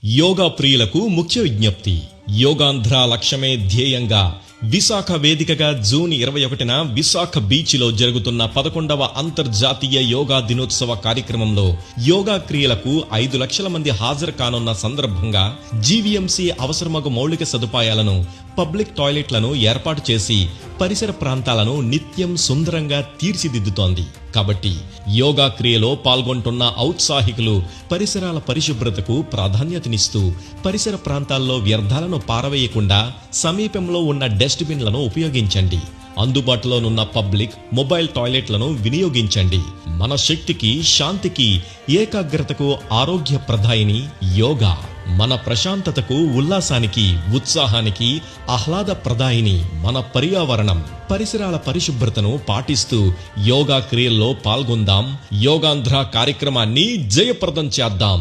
యోగా ప్రియులకు ముఖ్య విజ్ఞప్తి. యోగాంధ్ర లక్ష్యమే ధ్యేయంగా విశాఖ వేదికగా జూన్ 21న విశాఖ బీచ్ లో జరుగుతున్న 11వ అంతర్జాతీయ యోగా దినోత్సవ కార్యక్రమంలో యోగా క్రియలకు 5 లక్షల మంది హాజరు కానున్న సందర్భంగా జీవీఎంసీ అవసరమగు మౌలిక సదుపాయాలను, పబ్లిక్ టాయిలెట్లను ఏర్పాటు చేసి పరిసర ప్రాంతాలను నిత్యం సుందరంగా తీర్చిదిద్దుతోంది. కాబట్టి యోగా క్రియలో పాల్గొంటున్న ఔత్సాహికులు పరిసరాల పరిశుభ్రతకు ప్రాధాన్యతనిస్తూ పరిసర ప్రాంతాల్లో వ్యర్థాలను పారవేయకుండా సమీపంలో ఉన్న డస్ట్బిన్లను ఉపయోగించండి. అందుబాటులోనున్న పబ్లిక్, మొబైల్ టాయిలెట్లను వినియోగించండి. మన శక్తికి, శాంతికి, ఏకాగ్రతకు ఆరోగ్యప్రదాయిని యోగా. మన ప్రశాంతతకు, ఉల్లాసానికి, ఉత్సాహానికి ఆహ్లాదప్రదాయిని మన పర్యావరణం. పరిసరాల పరిశుభ్రతను పాటిస్తూ యోగా క్రియల్లో పాల్గొందాం. యోగాంధ్ర కార్యక్రమాన్ని జయప్రదం చేద్దాం.